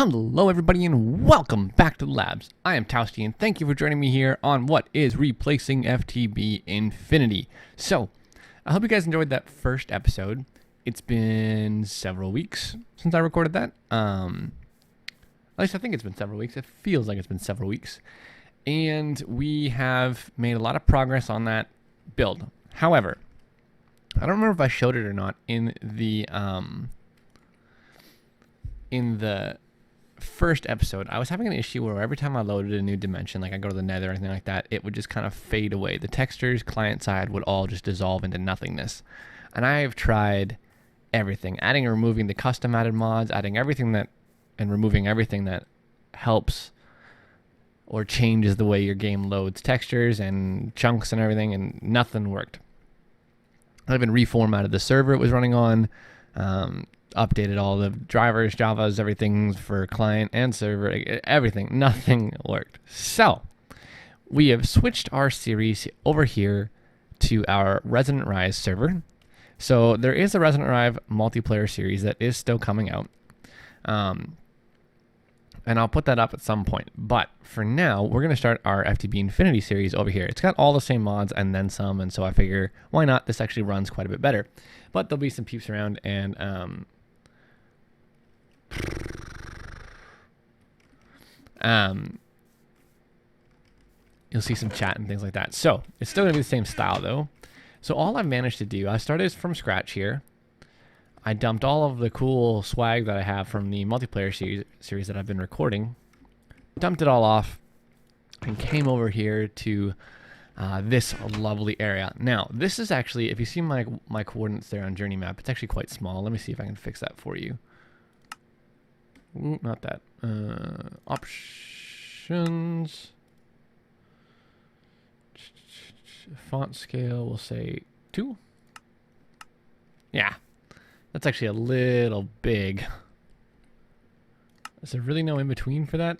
Hello everybody and welcome back to the labs. I am Towsty and thank you for joining me here on what is replacing FTB Infinity. So, I hope you guys enjoyed that first episode. It's been several weeks since I recorded that. At least I think it's been several weeks. It feels like it's been several weeks. And we have made a lot of progress on that build. However, I don't remember if I showed it or not in the first episode. I was having an issue where every time I loaded a new dimension, like I go to the nether or anything like that, it would just kind of fade away. The textures, client side, would all just dissolve into nothingness. And I have tried everything, adding and removing the custom added mods, adding everything that, and removing everything that helps or changes the way your game loads textures and chunks and everything, and nothing worked. I even reformatted the server it was running on, updated all the drivers, Javas, everything for client and server, everything. Nothing worked. So we have switched our series over here to our Resonant Rise server. So there is a Resonant Rise multiplayer series that is still coming out. And I'll put that up at some point. But for now, we're going to start our FTB Infinity series over here. It's got all the same mods and then some. And so I figure, why not? This actually runs quite a bit better. But there'll be some peeps around and you'll see some chat and things like that. So it's still going to be the same style though. So all I've managed to do, I started from scratch here. I dumped all of the cool swag that I have from the multiplayer series that I've been recording, dumped it all off, and came over here to this lovely area. Now, this is actually, if you see my coordinates there on Journey Map, it's actually quite small. Let me see if I can fix that for you. Ooh, not that. Options. Font scale, we'll say 2. Yeah. That's actually a little big. Is there really no in between for that?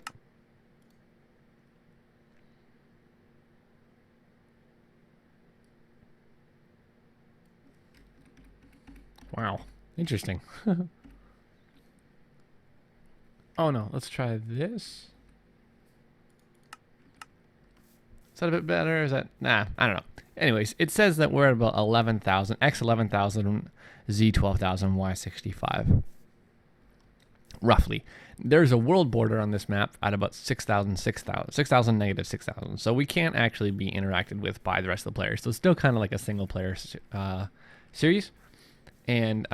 Wow. Interesting. Oh no, let's try this. Is that a bit better? Is that, nah, I don't know. Anyways, it says that we're at about 11,000, X 11,000, Z 12,000, Y 65. Roughly. There's a world border on this map at about 6,000, 6,000 negative 6,000. So we can't actually be interacted with by the rest of the players. So it's still kind of like a single player series. And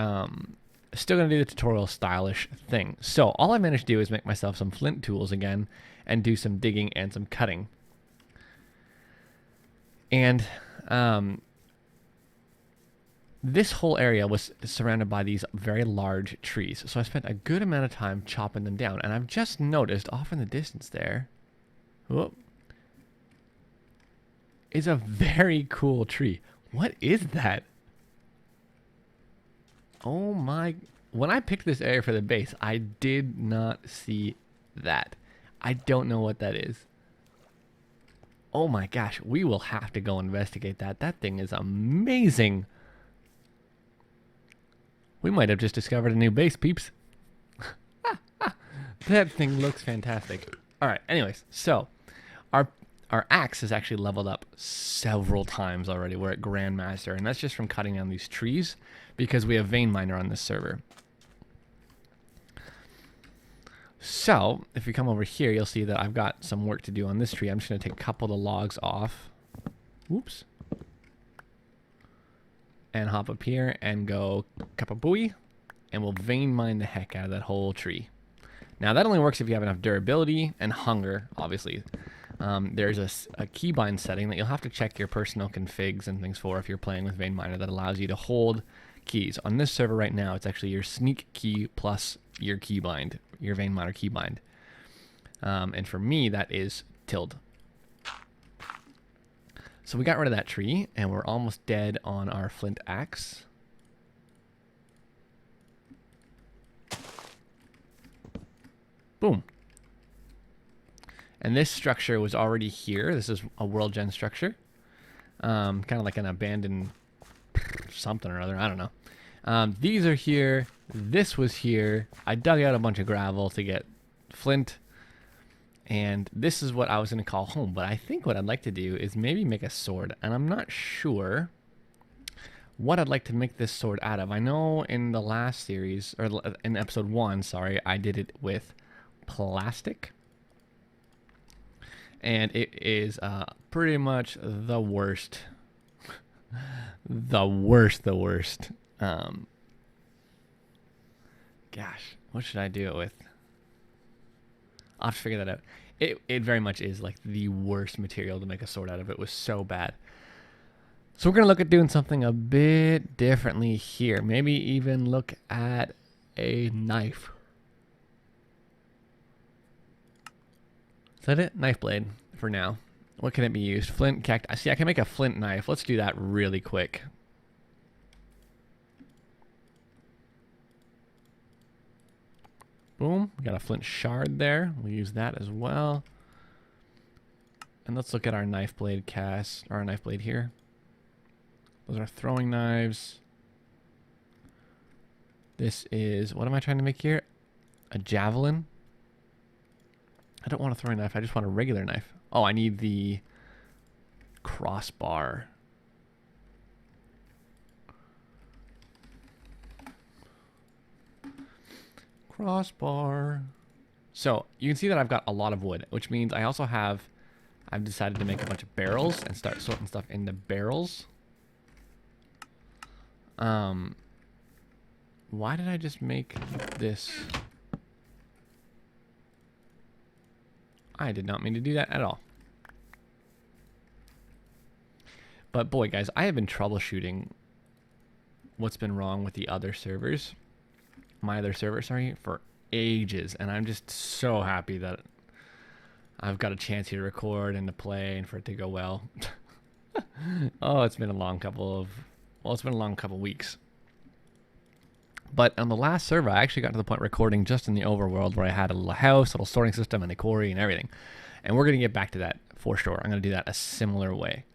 still going to do the tutorial stylish thing. So all I managed to do is make myself some flint tools again and do some digging and some cutting. And this whole area was surrounded by these very large trees. So I spent a good amount of time chopping them down. And I've just noticed off in the distance there, whoop, is a very cool tree. What is that? Oh my, when I picked this area for the base, I did not see that. I don't know what that is. Oh my gosh, we will have to go investigate that. That thing is amazing. We might have just discovered a new base, peeps. That thing looks fantastic. All right, anyways, so our axe is actually leveled up several times already. We're at Grandmaster, and that's just from cutting down these trees because we have Vein Miner on this server. So, if you come over here, you'll see that I've got some work to do on this tree. I'm just going to take a couple of the logs off. Whoops. And hop up here and go kapabooey. And we'll vein mine the heck out of that whole tree. Now, that only works if you have enough durability and hunger, obviously. There's a keybind setting that you'll have to check your personal configs and things for if you're playing with Vein Miner that allows you to hold keys. On this server right now, it's actually your sneak key plus your keybind, your Vein Miner keybind. And for me, that is tilde. So we got rid of that tree, and we're almost dead on our flint axe. Boom. And this structure was already here. This is a world gen structure. Kind of like an abandoned something or other. I don't know. These are here. This was here. I dug out a bunch of gravel to get flint. And this is what I was going to call home. But I think what I'd like to do is maybe make a sword. And I'm not sure what I'd like to make this sword out of. I know in the last series, or in episode 1, sorry, I did it with plastic. And it is pretty much the worst. the worst. Gosh, what should I do it with? I'll have to figure that out. It very much is like the worst material to make a sword out of. It was so bad. So we're going to look at doing something a bit differently here. Maybe even look at a knife. Is that it? Knife blade for now. What can it be used? Flint, cactus. See, I can make a flint knife. Let's do that really quick. Boom. We got a flint shard there. We'll use that as well. And let's look at our knife blade cast, or our knife blade here. Those are throwing knives. This is, what am I trying to make here? A javelin. I don't want a throwing knife. I just want a regular knife. Oh, I need the crossbar. Crossbar. So you can see that I've got a lot of wood, which means I also have, I've decided to make a bunch of barrels and start sorting stuff into barrels. Why did I just make this? I did not mean to do that at all. But boy, guys, I have been troubleshooting what's been wrong with the other servers. My other server, sorry, for ages. And I'm just so happy that I've got a chance here to record and to play and for it to go well. Oh, it's been a long couple of weeks. But on the last server, I actually got to the point recording just in the overworld where I had a little house, a little sorting system, and a quarry and everything. And we're going to get back to that for sure. I'm going to do that a similar way.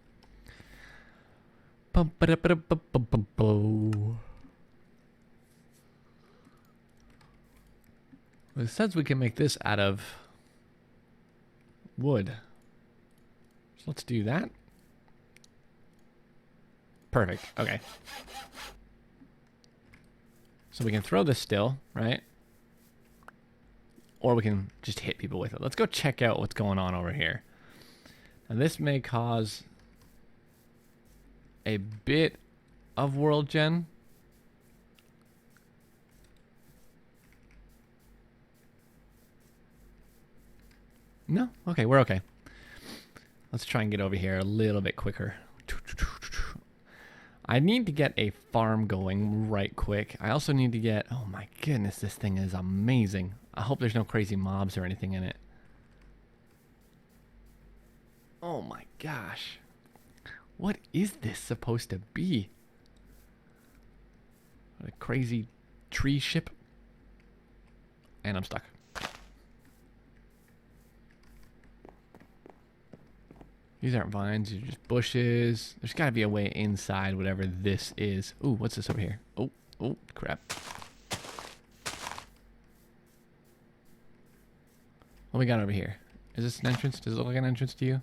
It says we can make this out of wood. So let's do that. Perfect. Okay. So we can throw this still, right? Or we can just hit people with it. Let's go check out what's going on over here. Now this may cause a bit of world gen. No? Okay, we're okay. Let's try and get over here a little bit quicker. I need to get a farm going right quick. I also need to get... Oh my goodness, this thing is amazing. I hope there's no crazy mobs or anything in it. Oh my gosh. What is this supposed to be? What a crazy tree ship. And I'm stuck. These aren't vines, these are just bushes. There's got to be a way inside whatever this is. Ooh, what's this over here? Oh, crap. What we got over here? Is this an entrance? Does it look like an entrance to you?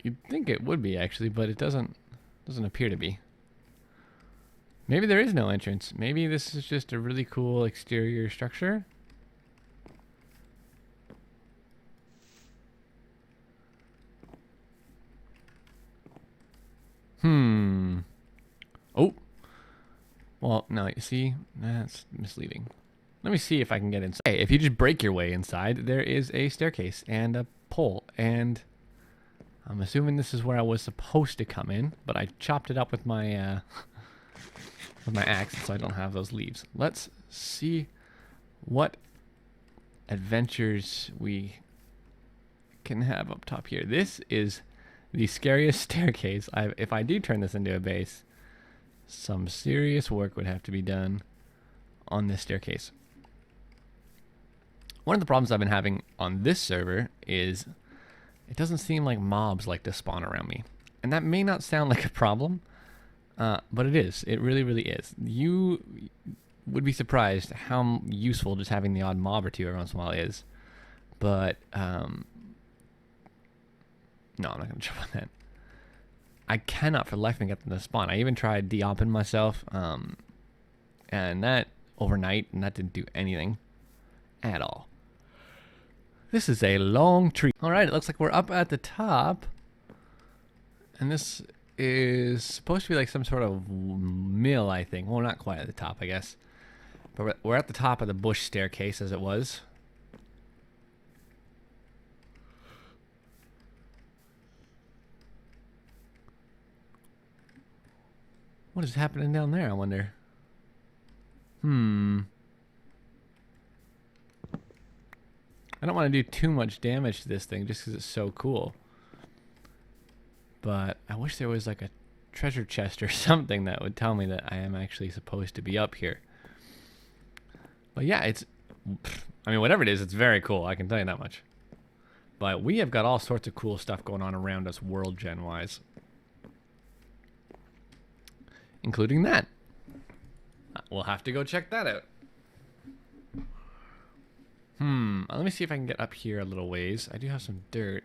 You'd think it would be actually, but it doesn't appear to be. Maybe there is no entrance. Maybe this is just a really cool exterior structure. Oh. Well, no, you see, that's misleading. Let me see if I can get inside. Hey, if you just break your way inside, there is a staircase and a pole. And I'm assuming this is where I was supposed to come in, but I chopped it up with my... with my axe, so I don't have those leaves. Let's see what adventures we can have up top here. This is the scariest staircase. If I do turn this into a base, some serious work would have to be done on this staircase. One of the problems I've been having on this server is it doesn't seem like mobs like to spawn around me. And that may not sound like a problem, But it is. It really, really is. You would be surprised how useful just having the odd mob or two every once in a while is. But, no, I'm not going to jump on that. I cannot for the life of me get them to spawn. I even tried de-opping myself, and that overnight, and that didn't do anything at all. This is a long tree. All right, it looks like we're up at the top, and this is supposed to be like some sort of mill, I think. Well, not quite at the top, I guess. But we're at the top of the bush staircase, as it was. What is happening down there, I wonder? I don't want to do too much damage to this thing just because it's so cool. But I wish there was like a treasure chest or something that would tell me that I am actually supposed to be up here. But yeah, it's... I mean, whatever it is, it's very cool. I can tell you that much. But we have got all sorts of cool stuff going on around us world gen-wise. Including that. We'll have to go check that out. Let me see if I can get up here a little ways. I do have some dirt.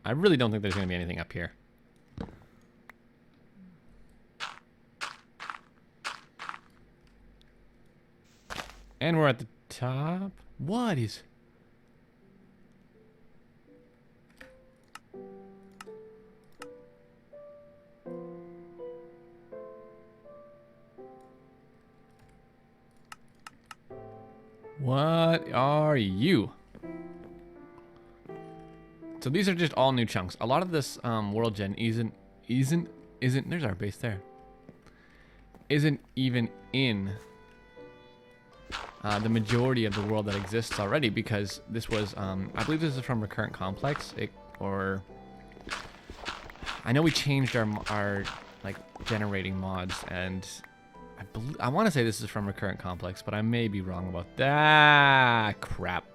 I really don't think there's going to be anything up here. And we're at the top. What is... What are you? So these are just all new chunks. A lot of this world gen isn't there's our base there. Isn't even in the majority of the world that exists already, because this was I believe this is from Recurrent Complex, I know we changed our like generating mods, and I want to say this is from Recurrent Complex, but I may be wrong about that. Crap.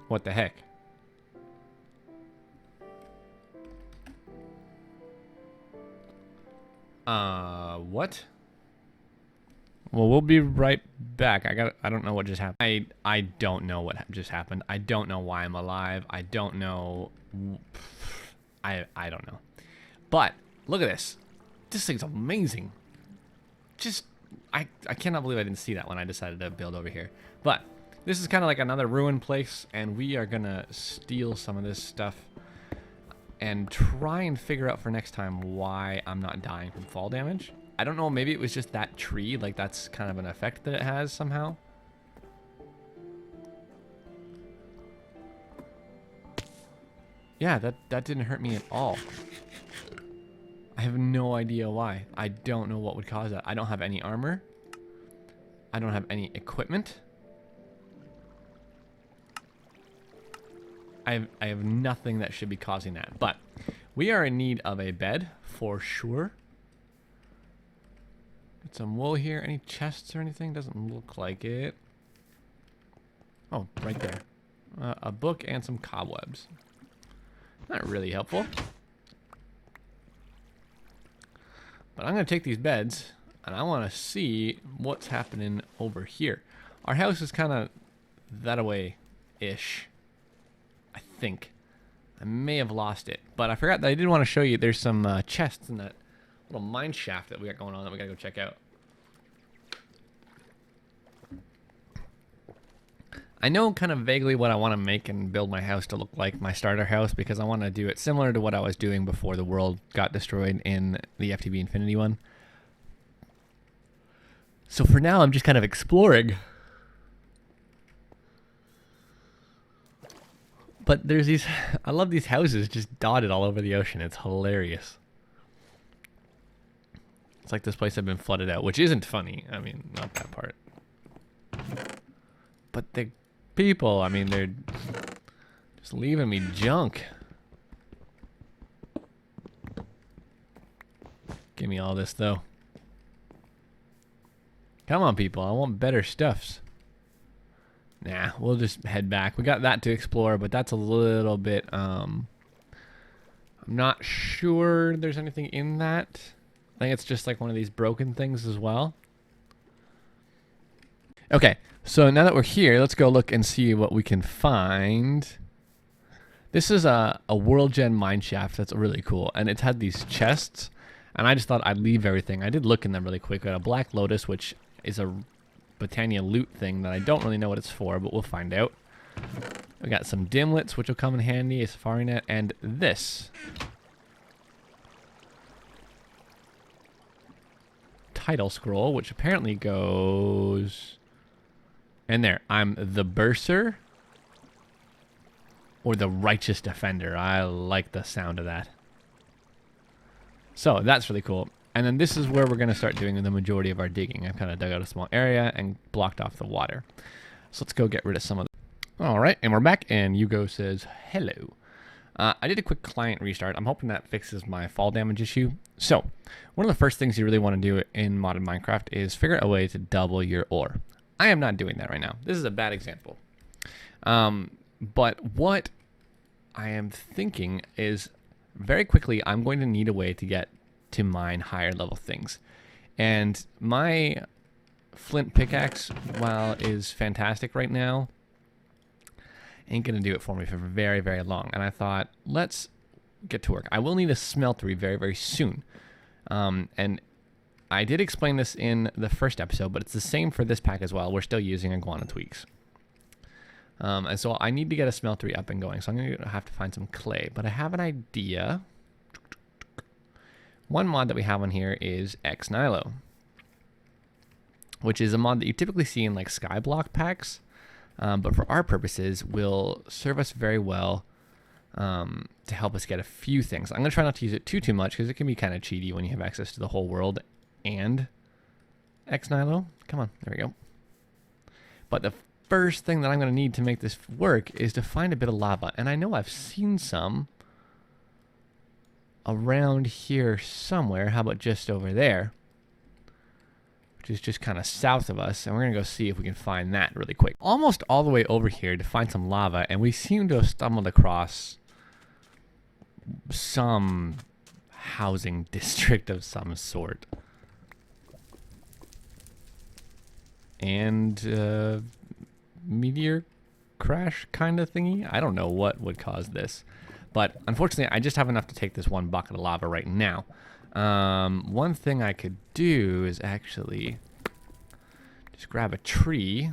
What the heck? What? Well, we'll be right back. I don't know what just happened. I don't know what just happened. I don't know why I'm alive. I don't know. I don't know. But look at this. This thing's amazing. Just I cannot believe I didn't see that when I decided to build over here. But this is kind of like another ruined place, and we are gonna steal some of this stuff and try and figure out for next time why I'm not dying from fall damage. I don't know, maybe it was just that tree, like that's kind of an effect that it has somehow. Yeah, that didn't hurt me at all. I have no idea why. I don't know what would cause that. I don't have any armor. I don't have any equipment. I have nothing that should be causing that. But we are in need of a bed for sure. Got some wool here. Any chests or anything? Doesn't look like it. Oh, right there. A book and some cobwebs. Not really helpful. But I'm going to take these beds, and I want to see what's happening over here. Our house is kind of that-a-way-ish, I think. I may have lost it, but I forgot that I did want to show you there's some chests in that little mine shaft that we got going on that we got to go check out. I know kind of vaguely what I want to make and build my house to look like, my starter house, because I want to do it similar to what I was doing before the world got destroyed in the FTB Infinity one. So for now, I'm just kind of exploring. But there's these, I love these houses just dotted all over the ocean. It's hilarious. It's like this place had been flooded out, which isn't funny. I mean, not that part. But the people, I mean, they're just leaving me junk. Give me all this, though. Come on, people. I want better stuffs. Nah, we'll just head back. We got that to explore, but that's a little bit, I'm not sure there's anything in that. I think it's just like one of these broken things as well. Okay, so now that we're here, let's go look and see what we can find. This is a World Gen mine shaft that's really cool, and it's had these chests, and I just thought I'd leave everything. I did look in them really quick. We got a Black Lotus, which is a Britannia loot thing that I don't really know what it's for, but we'll find out. We got some dimlets, which will come in handy, a safari net, and this. Title scroll, which apparently goes in there. I'm the Bursar or the Righteous Defender. I like the sound of that. So that's really cool. And then this is where we're going to start doing the majority of our digging. I've kind of dug out a small area and blocked off the water. So let's go get rid of some of the... All right, and we're back, and Hugo says, hello. I did a quick client restart. I'm hoping that fixes my fall damage issue. So one of the first things you really want to do in modded Minecraft is figure out a way to double your ore. I am not doing that right now. This is a bad example. But what I am thinking is very quickly I'm going to need a way to get to mine higher level things. And my flint pickaxe, while is fantastic right now, ain't gonna do it for me for very, very long. And I thought, let's get to work. I will need a smeltery very, very soon. And I did explain this in the first episode, but it's the same for this pack as well. We're still using iguana tweaks. And so I need to get a smeltery up and going. So I'm gonna have to find some clay, but I have an idea. One mod that we have on here is Xnilo, which is a mod that you typically see in like skyblock packs. But for our purposes, will serve us very well to help us get a few things. I'm going to try not to use it too much because it can be kind of cheaty when you have access to the whole world and Xnilo. Come on, there we go. But the first thing that I'm going to need to make this work is to find a bit of lava. And I know I've seen some around here somewhere. How about just over there? Which is just kind of south of us, and we're going to go see if we can find that really quick. Almost all the way over here to find some lava, and we seem to have stumbled across some housing district of some sort. And meteor crash kind of thingy? I don't know what would cause this. But unfortunately, I just have enough to take this one bucket of lava right now. One thing I could do is actually just grab a tree,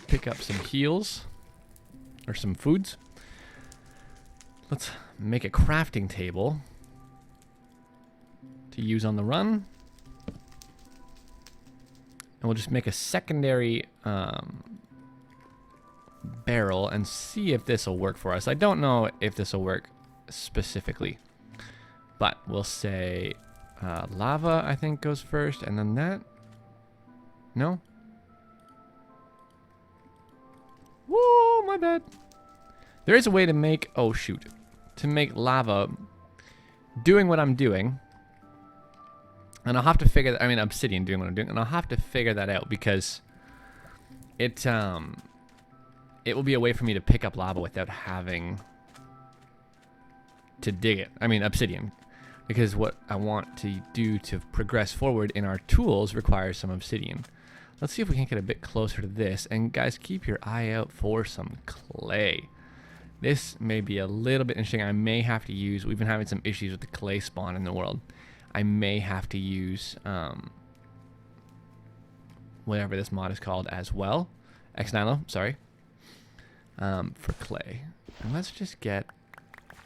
pick up some heals or some foods. Let's make a crafting table to use on the run. And we'll just make a secondary barrel and see if this will work for us. I don't know if this will work specifically, but we'll say lava I think goes first, and then that. No? Whoa, my bad. There is a way to make, oh shoot, to make lava doing what I'm doing, and I'll have to figure that, I mean obsidian doing what I'm doing, and I'll have to figure that out because it will be a way for me to pick up lava without having to dig it. I mean obsidian, because what I want to do to progress forward in our tools requires some obsidian. Let's see if we can get a bit closer to this, and guys, keep your eye out for some clay. This may be a little bit interesting. I may have to use, we've been having some issues with the clay spawn in the world. I may have to use whatever this mod is called as well, Xnilo, sorry, for clay. And let's just get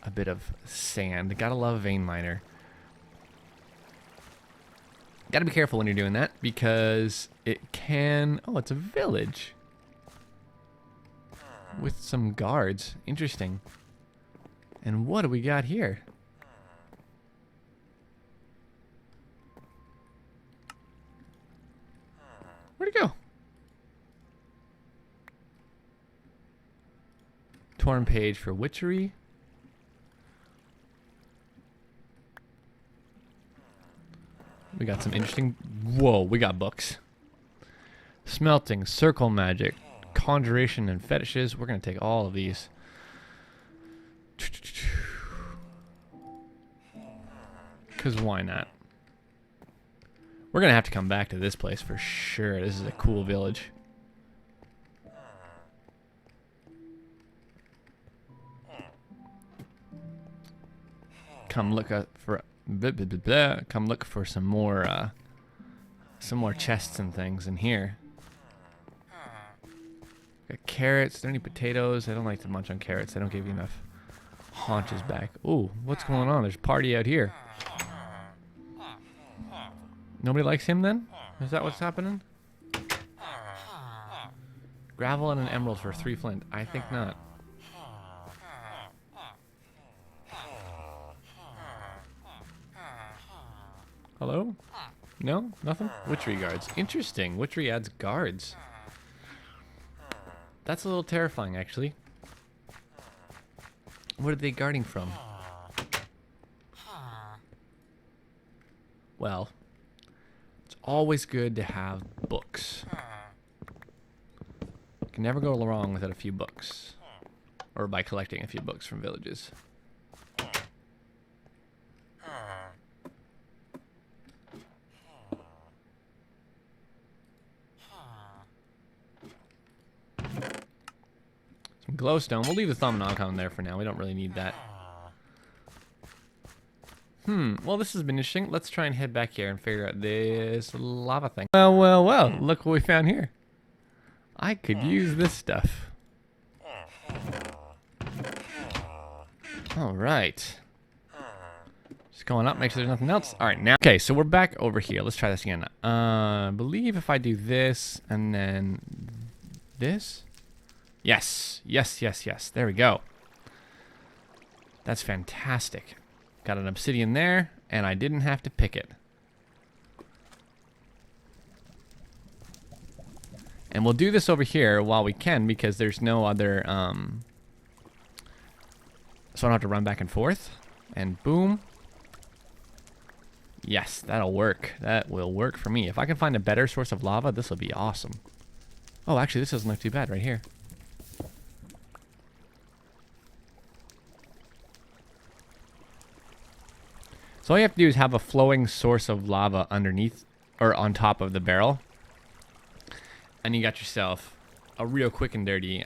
a bit of sand. Gotta love a vein miner. Gotta be careful when you're doing that because it can... Oh, it's a village with some guards. Interesting. And what do we got here? Where'd it go? Torn page for witchery. We got some interesting... Whoa, we got books. Smelting, circle magic, conjuration, and fetishes. We're going to take all of these. Because why not? We're going to have to come back to this place for sure. This is a cool village. Come look for... Come look for some more chests and things in here. Got carrots. Don't need potatoes. I don't like to munch on carrots. They don't give you enough haunches back. Ooh, what's going on? There's a party out here. Nobody likes him then? Is that what's happening? Gravel and an emerald for 3 flint. I think not. Hello? No? Nothing? Witchery guards. Interesting. Witchery adds guards. That's a little terrifying, actually. What are they guarding from? Well, it's always good to have books. You can never go wrong without a few books. Or by collecting a few books from villages. Some glowstone. We'll leave the thumb knock on there for now. We don't really need that. Well, this has been interesting. Let's try and head back here and figure out this lava thing. Well. Look what we found here. I could use this stuff. All right. Just going up, make sure there's nothing else. All right, now. Okay, so we're back over here. Let's try this again. I believe if I do this and then this. Yes. There we go. That's fantastic. Got an obsidian there, and I didn't have to pick it. And we'll do this over here while we can, because there's no other, so I don't have to run back and forth. And boom. Yes, that'll work. That will work for me. If I can find a better source of lava, this will be awesome. Oh, actually, this doesn't look too bad right here. So all you have to do is have a flowing source of lava underneath or on top of the barrel. And you got yourself a real quick and dirty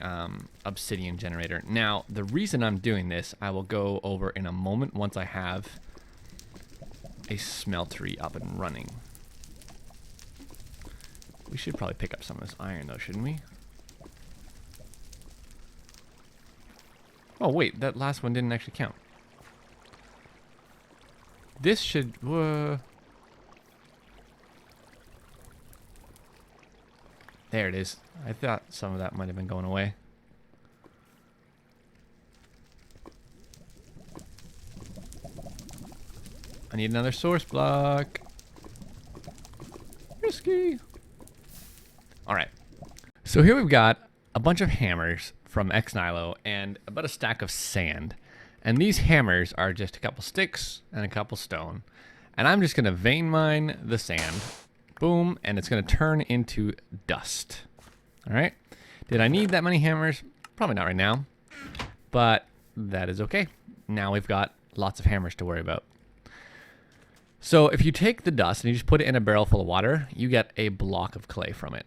obsidian generator. Now, the reason I'm doing this, I will go over in a moment once I have a smeltery up and running. We should probably pick up some of this iron though, shouldn't we? Oh wait, that last one didn't actually count. This should... There it is. I thought some of that might have been going away. I need another source block. Risky. Alright. So here we've got a bunch of hammers from Xnilo and about a stack of sand. And these hammers are just a couple sticks and a couple stone. And I'm just going to vein mine the sand. Boom. And it's going to turn into dust. All right. Did I need that many hammers? Probably not right now. But that is okay. Now we've got lots of hammers to worry about. So if you take the dust and you just put it in a barrel full of water, you get a block of clay from it.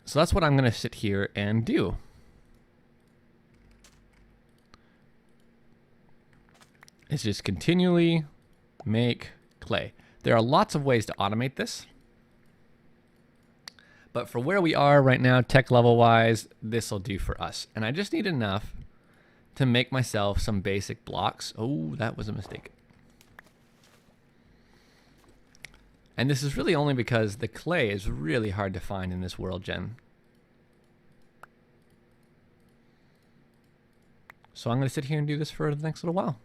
So that's what I'm going to sit here and do. Is just continually make clay. There are lots of ways to automate this. But for where we are right now, tech level wise, this will do for us. And I just need enough to make myself some basic blocks. Oh, that was a mistake. And this is really only because the clay is really hard to find in this world gen. So I'm going to sit here and do this for the next little while.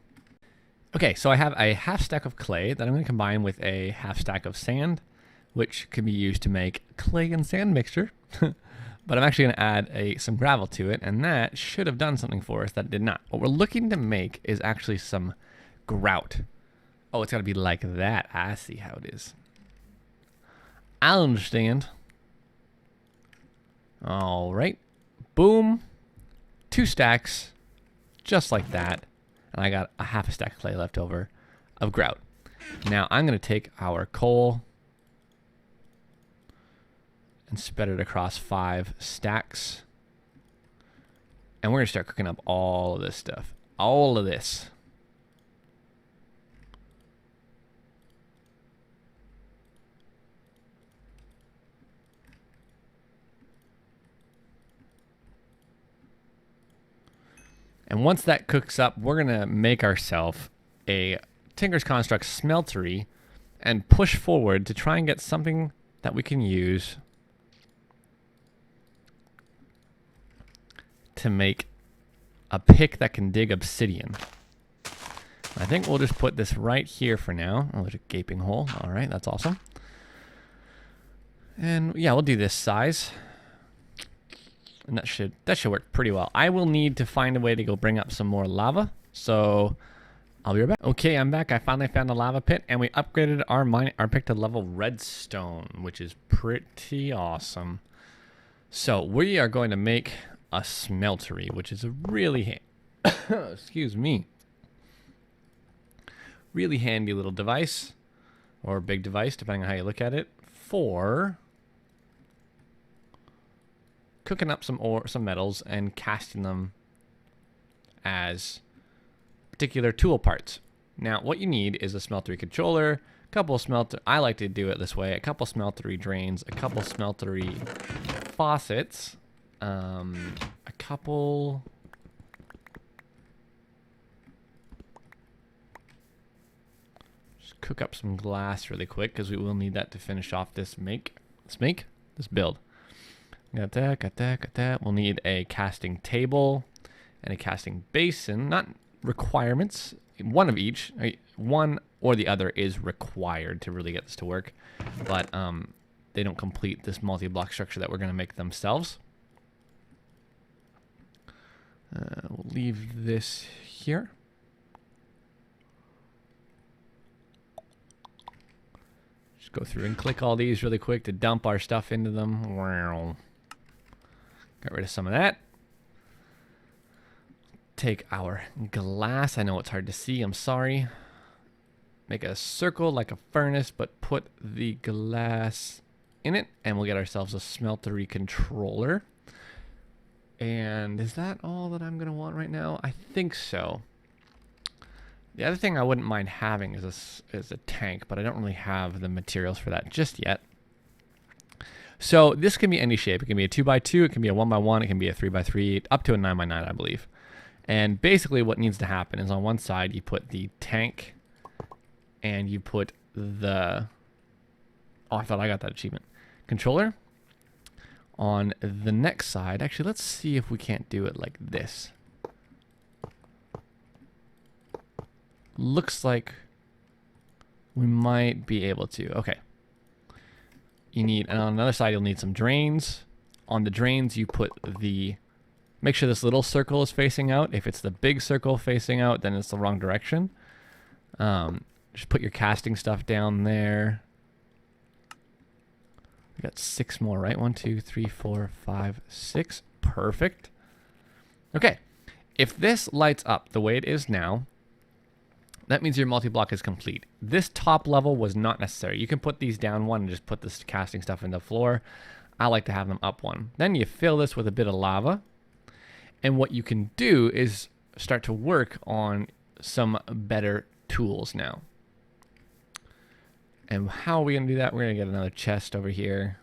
Okay, so I have a half stack of clay that I'm going to combine with a half stack of sand, which can be used to make clay and sand mixture. But I'm actually going to add some gravel to it, and that should have done something for us that did not. What we're looking to make is actually some grout. Oh, it's got to be like that. I see how it is. I understand. All right. Boom. 2 stacks. Just like that. And I got a half a stack of clay left over of grout. Now I'm going to take our coal and spread it across 5 stacks. And we're going to start cooking up all of this stuff. All of this. And once that cooks up, we're going to make ourselves a Tinker's Construct smeltery and push forward to try and get something that we can use to make a pick that can dig obsidian. I think we'll just put this right here for now. Oh, there's a gaping hole. All right, that's awesome. And yeah, we'll do this size. And that should work pretty well. I will need to find a way to go bring up some more lava. So I'll be right back. Okay, I'm back. I finally found a lava pit, and we upgraded our pick to level redstone, which is pretty awesome. So we are going to make a smeltery, which is a really excuse me, really handy little device, or big device, depending on how you look at it, for cooking up some metals and casting them as particular tool parts. Now, what you need is a smeltery controller, a couple of I like to do it this way, a couple smeltery drains, a couple smeltery faucets, a couple... Just cook up some glass really quick, because we will need that to finish off this build. Got that. We'll need a casting table and a casting basin. Not requirements. One of each. One or the other is required to really get this to work. But they don't complete this multi-block structure that we're going to make themselves. We'll leave this here. Just go through and click all these really quick to dump our stuff into them. Wow. Got rid of some of that. Take our glass. I know it's hard to see. I'm sorry. Make a circle like a furnace, but put the glass in it, and we'll get ourselves a smeltery controller. And is that all that I'm going to want right now? I think so. The other thing I wouldn't mind having is a tank, but I don't really have the materials for that just yet. So this can be any shape. It can be a 2x2, it can be a 1x1, it can be a 3x3, up to a 9x9, I believe. And basically what needs to happen is on one side you put the tank and you put the... Oh, I thought I got that achievement. Controller. On the next side, actually, let's see if we can't do it like this. Looks like we might be able to. Okay. You need, and on the other side, you'll need some drains. On the drains, you put the, make sure this little circle is facing out. If it's the big circle facing out, then it's the wrong direction. Just put your casting stuff down there. We got 6 more, right? 1, 2, 3, 4, 5, 6. Perfect. Okay. If this lights up the way it is now, that means your multi-block is complete. This top level was not necessary. You can put these down one and just put this casting stuff in the floor. I like to have them up one. Then you fill this with a bit of lava. And what you can do is start to work on some better tools now. And how are we going to do that? We're going to get another chest over here.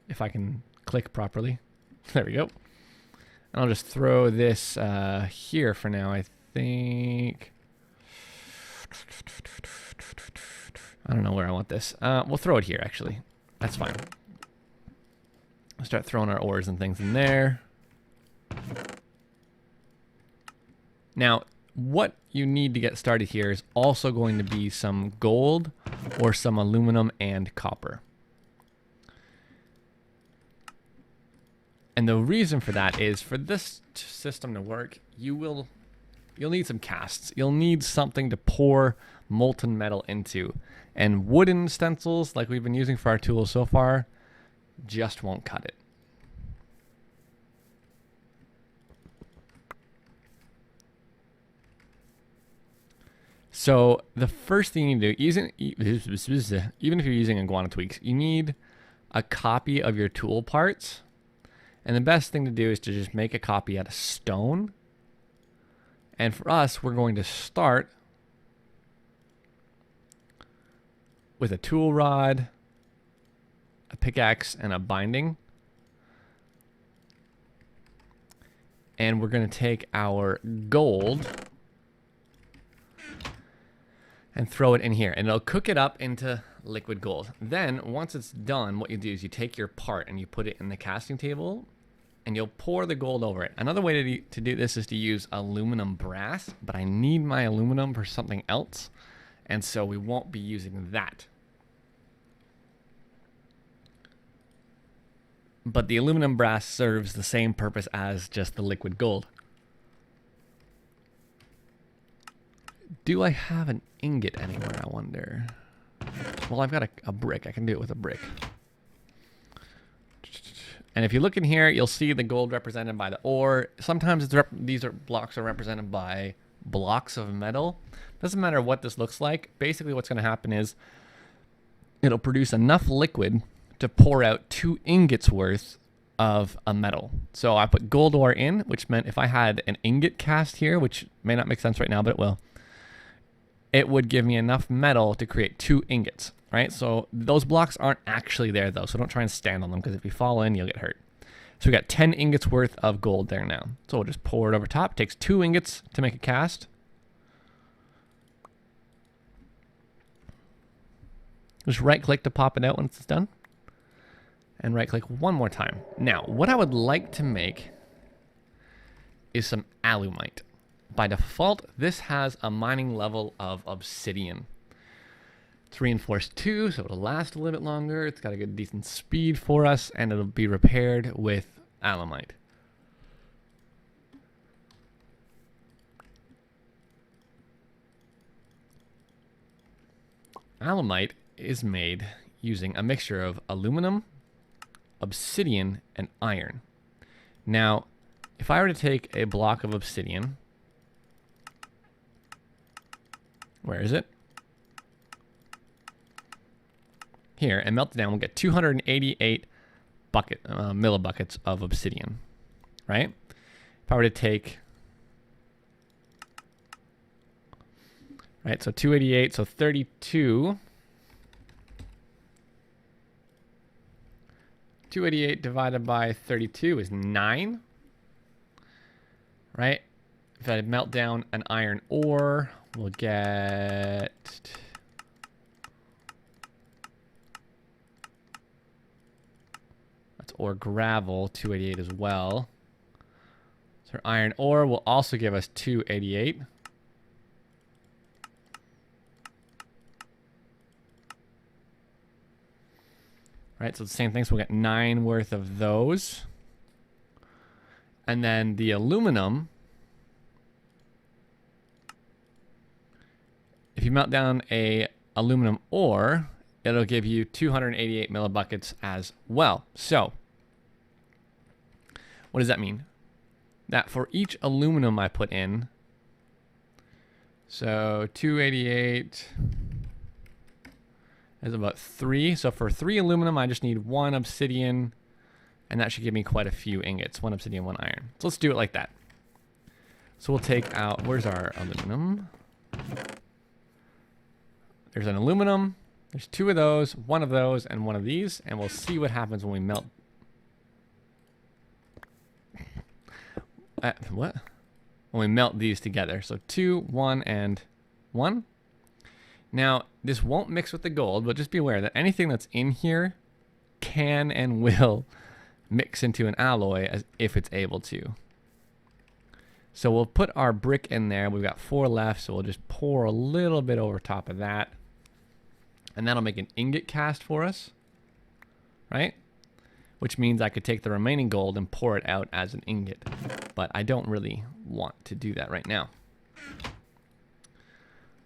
If I can click properly. There we go. And I'll just throw this here for now, I think. I don't know where I want this. We'll throw it here, actually. That's fine. We'll start throwing our ores and things in there. Now, what you need to get started here is also going to be some gold or some aluminum and copper. And the reason for that is for this system to work, you will you'll need some casts. You'll need something to pour molten metal into. And wooden stencils, like we've been using for our tools so far, just won't cut it. So the first thing you need to do, even if you're using Iguana Tweaks, you need a copy of your tool parts. And the best thing to do is to just make a copy out of stone. And for us, we're going to start with a tool rod, a pickaxe, and a binding. And we're going to take our gold and throw it in here, and it'll cook it up into liquid gold. Then once it's done, what you do is you take your part and you put it in the casting table and you'll pour the gold over it. Another way to do this is to use aluminum brass, but I need my aluminum for something else, and so we won't be using that. But the aluminum brass serves the same purpose as just the liquid gold. Do I have an ingot anywhere, I wonder? Well, I've got a brick. I can do it with a brick. And if you look in here, you'll see the gold represented by the ore. Sometimes these blocks are represented by blocks of metal. Doesn't matter what this looks like. Basically, what's going to happen is it'll produce enough liquid to pour out 2 ingots worth of a metal. So I put gold ore in, which meant if I had an ingot cast here, which may not make sense right now, but it will, it would give me enough metal to create 2 ingots, right? So those blocks aren't actually there though, so don't try and stand on them, because if you fall in, you'll get hurt. So we got 10 ingots worth of gold there now. So we'll just pour it over top. It takes 2 ingots to make a cast. Just right click to pop it out once it's done. And right click one more time. Now, what I would like to make is some alumite. By default, this has a mining level of obsidian. It's reinforced 2, so it'll last a little bit longer. It's got a good decent speed for us, and it'll be repaired with alumite. Alumite is made using a mixture of aluminum, obsidian, and iron. Now, if I were to take a block of obsidian, where is it? Here, and melt it down, we'll get 288 millibuckets of obsidian, right? If I were to take, right, so 288, so 32. 288 divided by 32 is 9, right? If I melt down an iron ore, we'll get that's ore gravel, 288 as well. So iron ore will also give us 288. Right, so the same thing, so we'll get 9 worth of those. And then the aluminum, if you melt down a aluminum ore, it'll give you 288 millibuckets as well. So, what does that mean? That for each aluminum I put in, so 288 is about 3. So for 3 aluminum, I just need 1 obsidian, and that should give me quite a few ingots. 1 obsidian, 1 iron. So let's do it like that. So we'll take out, where's our aluminum? There's an aluminum. There's 2 of those, 1 of those, and 1 of these, and we'll see what happens when we melt. What? When we melt these together. So 2, 1, and 1. Now, this won't mix with the gold, but just be aware that anything that's in here can and will mix into an alloy as if it's able to. So we'll put our brick in there. We've got 4 left, so we'll just pour a little bit over top of that. And that'll make an ingot cast for us, right? Which means I could take the remaining gold and pour it out as an ingot. But I don't really want to do that right now.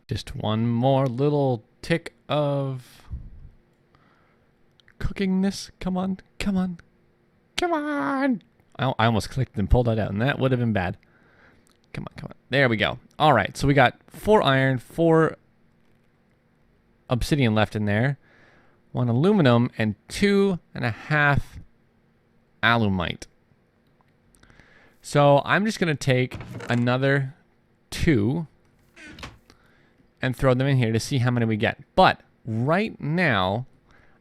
Just one more little tick of cookingness. Come on, come on, come on. I almost clicked and pulled that out, and that would have been bad. Come on, come on. There we go. All right, so we got 4 iron, 4 obsidian left in there, 1 aluminum, and 2.5 alumite. So I'm just going to take another 2 and throw them in here to see how many we get. But right now,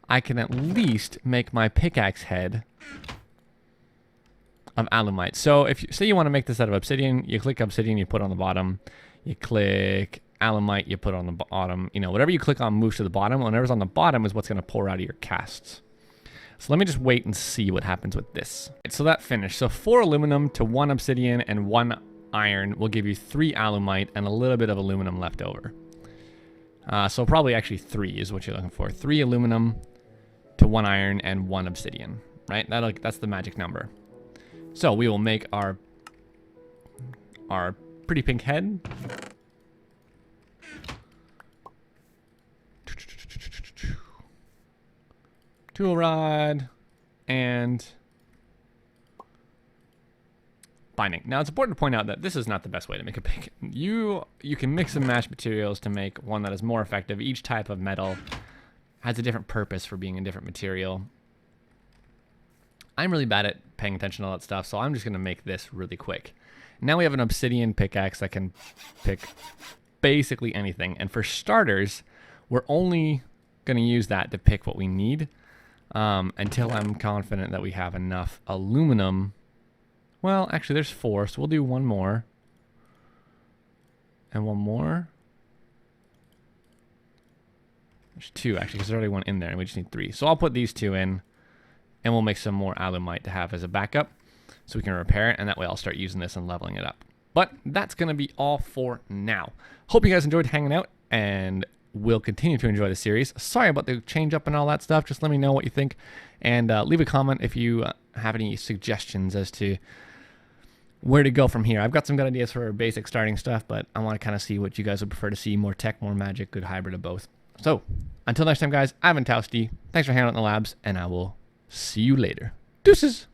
I can at least make my pickaxe head of alumite. So if you say you want to make this out of obsidian, you click obsidian, you put it on the bottom. You click alumite, you put it on the bottom. You know, whatever you click on moves to the bottom. Whatever's on the bottom is what's going to pour out of your casts. So let me just wait and see what happens with this. So that finished. So 4 aluminum to 1 obsidian and 1 iron will give you 3 alumite and a little bit of aluminum left over. So probably actually 3 is what you're looking for. 3 aluminum to 1 iron and 1 obsidian, right? That's the magic number. So we will make our pretty pink head. Tool rod and binding. Now it's important to point out that this is not the best way to make a pick. You can mix and match materials to make one that is more effective. Each type of metal has a different purpose for being a different material. I'm really bad at paying attention to all that stuff, so I'm just going to make this really quick. Now we have an obsidian pickaxe that can pick basically anything. And for starters, we're only going to use that to pick what we need until I'm confident that we have enough aluminum. Well, actually, there's 4, so we'll do 1 more. And 1 more. There's 2, actually, because there's already 1 in there, and we just need 3. So I'll put these 2 in. And we'll make some more alumite to have as a backup so we can repair it, and that way I'll start using this and leveling it up. But that's going to be all for now. Hope you guys enjoyed hanging out, and will continue to enjoy the series. Sorry about the change up and all that stuff. Just let me know what you think, and leave a comment if you have any suggestions as to where to go from here. I've got some good ideas for basic starting stuff, but I want to kind of see what you guys would prefer to see. More tech, more magic, good hybrid of both. So until next time, guys, I've been Towsty. Thanks for hanging out in the labs, and I will see you later. Deuces.